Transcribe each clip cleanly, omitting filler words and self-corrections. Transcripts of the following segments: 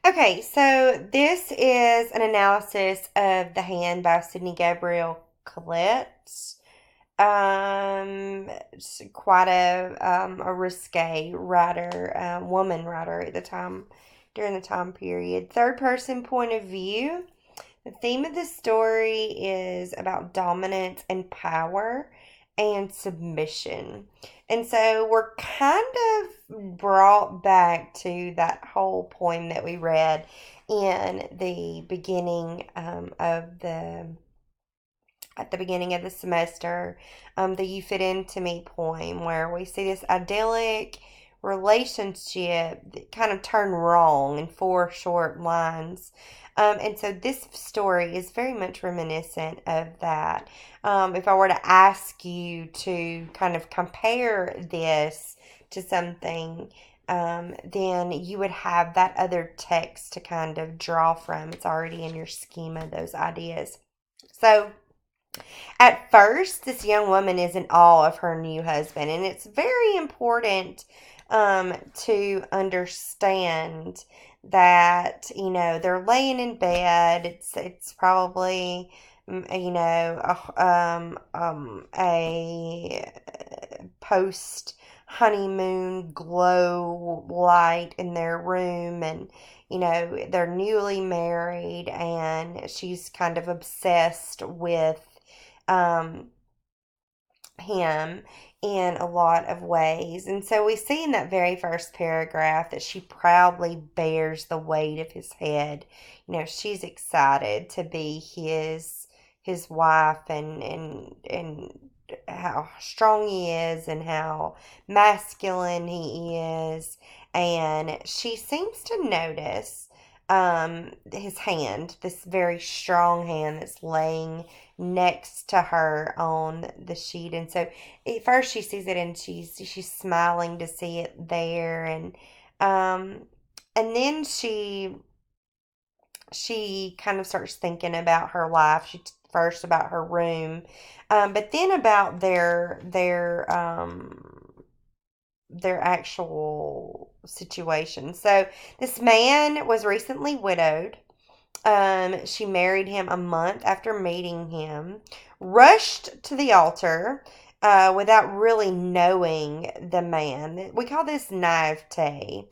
Okay, so this is an analysis of The Hand by Sydney Gabriel Collette. It's quite a risque writer, woman writer at the time, during the time period. Third person point of view. The theme of the story is about dominance and power and submission. And so we're kind of brought back to that whole poem that we read in the beginning of the at the beginning of the semester, the You Fit Into Me poem, where we see this idyllic relationship that kind of turned wrong in four short lines. And so this story is very much reminiscent of that. If I were to ask you to kind of compare this to something, then you would have that other text to kind of draw from. It's already in your schema, those ideas. So, at first, this young woman is in awe of her new husband, and it's very important to understand that they're laying in bed. It's probably a post honeymoon glow light in their room, and they're newly married, and she's kind of obsessed with um, him in a lot of ways. And so we see in that very first paragraph that she proudly bears the weight of his head. She's excited to be his wife, and how strong he is and how masculine he is. And she seems to notice his hand, this very strong hand that's laying next to her on the sheet. And so at first she sees it, and she's smiling to see it there. Um and then she kind of starts thinking about her life. She first about her room, but then about their actual situation. So this man was recently widowed. She married him a month after meeting him, rushed to the altar without really knowing the man. We call this naivete.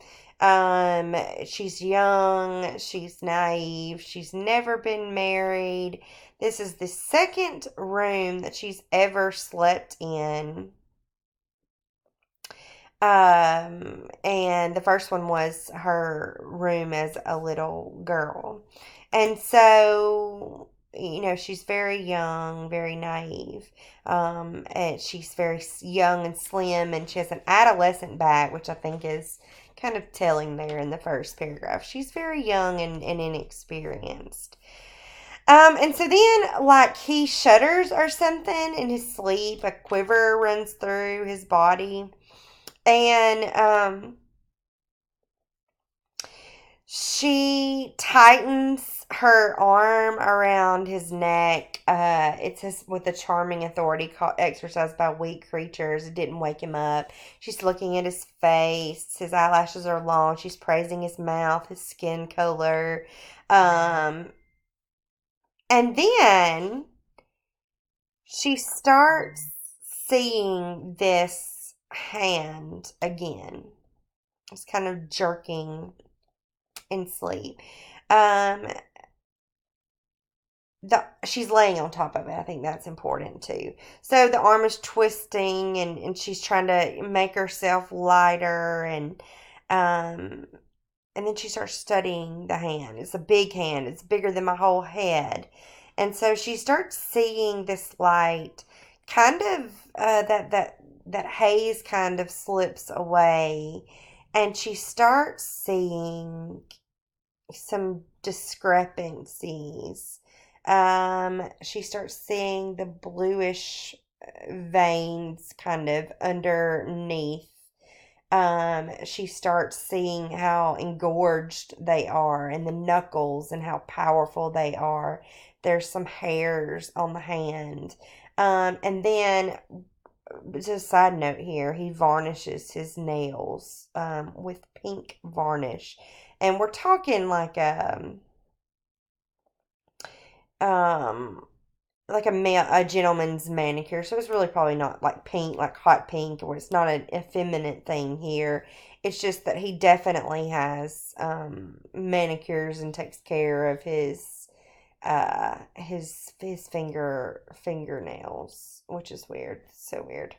She's young, she's naive, she's never been married. This is the second room that she's ever slept in. And the first one was her room as a little girl. And so, she's very young, very naive. And she's very young and slim, and she has an adolescent back, which I think is kind of telling there in the first paragraph. She's very young and inexperienced. And so then, like, he shudders or something in his sleep, a quiver runs through his body. And she tightens her arm around his neck. It says with a charming authority called exercised by weak creatures. It didn't wake him up. She's looking at his face. His eyelashes are long. She's praising his mouth, his skin color. Um, and then she starts seeing this hand again. It's kind of jerking in sleep. Um, she's laying on top of it. I think that's important too. So the arm is twisting, and she's trying to make herself lighter, um and then she starts studying the hand. It's a big hand. It's bigger than my whole head. And so she starts seeing this light, kind of that haze kind of slips away, and she starts seeing some discrepancies. She starts seeing the bluish veins kind of underneath. She starts seeing how engorged they are, and the knuckles, and how powerful they are. There's some hairs on the hand. And then, just a side note here, he varnishes his nails with pink varnish. And we're talking um like a gentleman's manicure. So it's really probably not like pink, like hot pink, or it's not an effeminate thing here. It's just that he definitely has manicures and takes care of his fingernails, which is weird. So weird.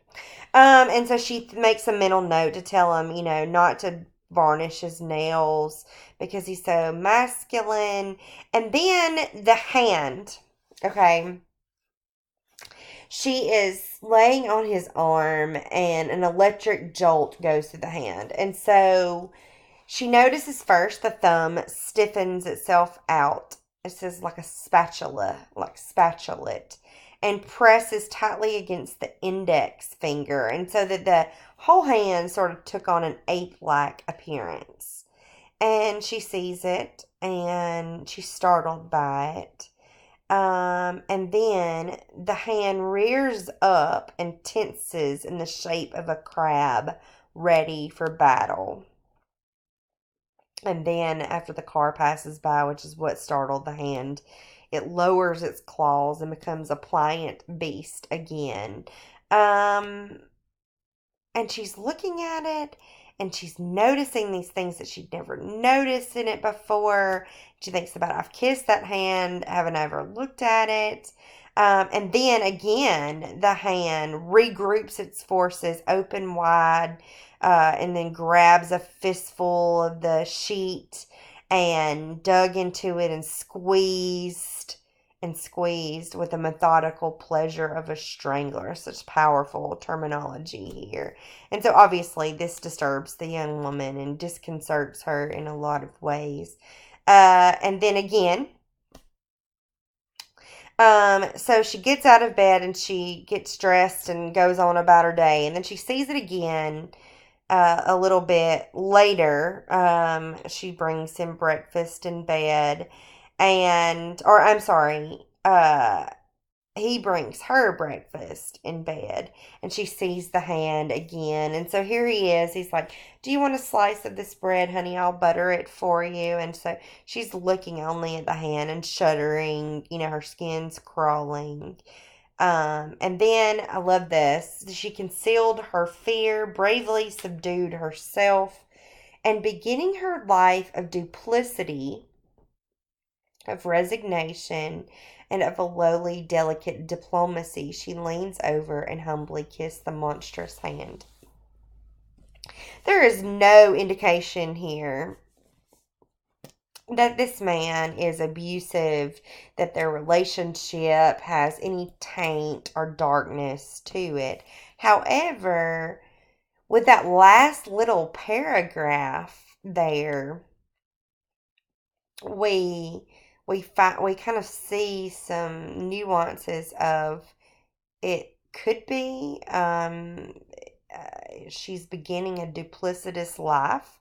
And so she makes a mental note to tell him, not to varnish his nails because he's so masculine. And then the hand, okay, she is laying on his arm and an electric jolt goes through the hand. And so she notices first the thumb stiffens itself out. It says like a spatula, like spatulate, and presses tightly against the index finger. And so that the whole hand sort of took on an ape-like appearance. And she sees it and she's startled by it. And then the hand rears up and tenses in the shape of a crab ready for battle. And then after the car passes by, which is what startled the hand, it lowers its claws and becomes a pliant beast again. Um, and she's looking at it and she's noticing these things that she'd never noticed in it before. She thinks about, I've kissed that hand, haven't I ever looked at it? And then again, the hand regroups its forces open wide, and then grabs a fistful of the sheet and dug into it and squeezed with the methodical pleasure of a strangler. Such powerful terminology here. And so obviously this disturbs the young woman and disconcerts her in a lot of ways. And then again, so she gets out of bed and she gets dressed and goes on about her day. And then she sees it again a little bit later. She brings him breakfast in bed. Or I'm sorry, he brings her breakfast in bed and she sees the hand again. And so here he is. He's like, do you want a slice of this bread, honey? I'll butter it for you. And so she's looking only at the hand and shuddering, her skin's crawling. And then I love this. She concealed her fear, bravely subdued herself, and beginning her life of duplicity, of resignation, and of a lowly, delicate diplomacy, she leans over and humbly kissed the monstrous hand. There is no indication here that this man is abusive, that their relationship has any taint or darkness to it. However, with that last little paragraph there, we we kind of see some nuances of it could be she's beginning a duplicitous life.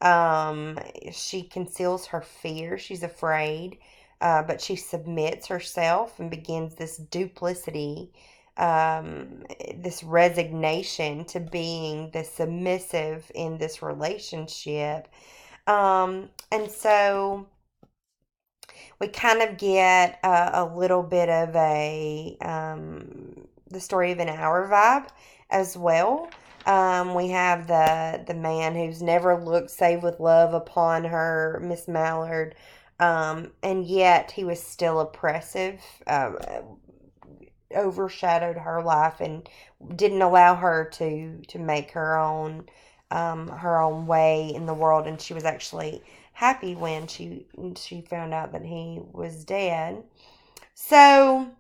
um, she conceals her fear. She's afraid, but she submits herself and begins this duplicity, this resignation to being the submissive in this relationship. And so we kind of get a little bit of the story of an hour vibe as well. We have the man who's never looked save with love upon her, Miss Mallard, and yet he was still oppressive, overshadowed her life, and didn't allow her to make her own way in the world. And she was actually happy when she found out that he was dead. So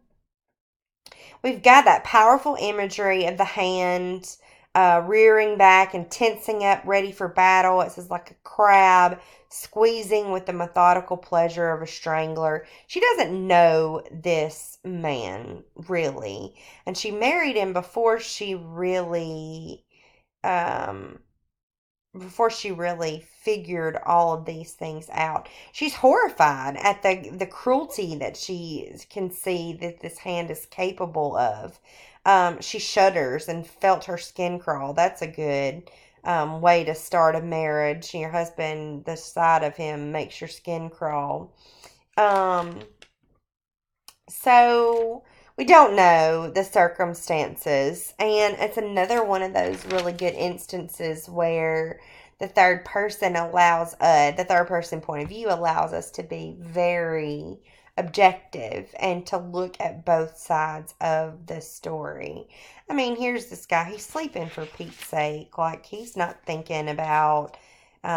we've got that powerful imagery of the hand rearing back and tensing up, ready for battle. It says like a crab squeezing with the methodical pleasure of a strangler. She doesn't know this man really, and she married him um, before she really figured all of these things out. She's horrified at the cruelty that she can see that this hand is capable of. She shudders and felt her skin crawl. That's a good way to start a marriage. Your husband, the sight of him makes your skin crawl. Um, so we don't know the circumstances, and it's another one of those really good instances where the third person point of view allows us to be very objective and to look at both sides of the story. I mean, here's this guy, he's sleeping for Pete's sake. Like, he's not thinking about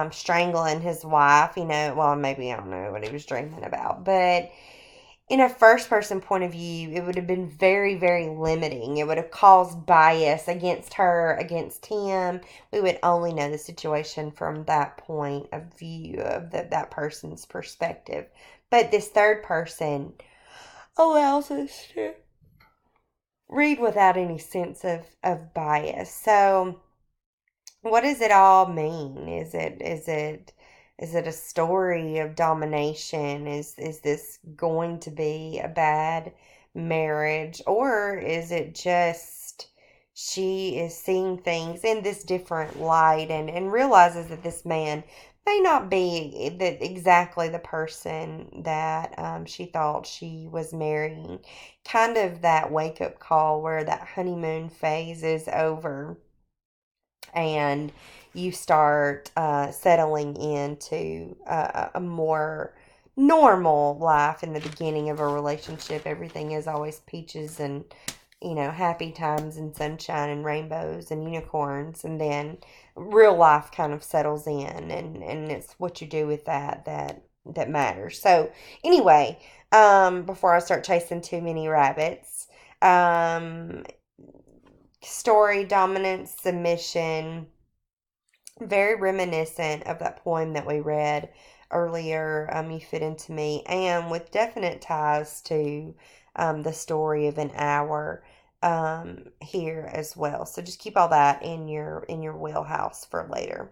strangling his wife, well, maybe I don't know what he was dreaming about, but in a first person point of view, it would have been very, very limiting. It would have caused bias against her, against him. We would only know the situation from that point of view of that person's perspective. But this third person allows us to read without any sense of bias. So what does it all mean? Is it a story of domination? Is this going to be a bad marriage? Or is it just she is seeing things in this different light and realizes that this man may not be exactly the person that she thought she was marrying? Kind of that wake up call where that honeymoon phase is over and you start settling into a more normal life in the beginning of a relationship. Everything is always peaches and, happy times and sunshine and rainbows and unicorns. And then real life kind of settles in, and it's what you do with that matters. So, anyway, before I start chasing too many rabbits, um, story, dominance, submission, very reminiscent of that poem that we read earlier, You Fit Into Me, and with definite ties to the story of an hour here as well. So just keep all that in your wheelhouse for later.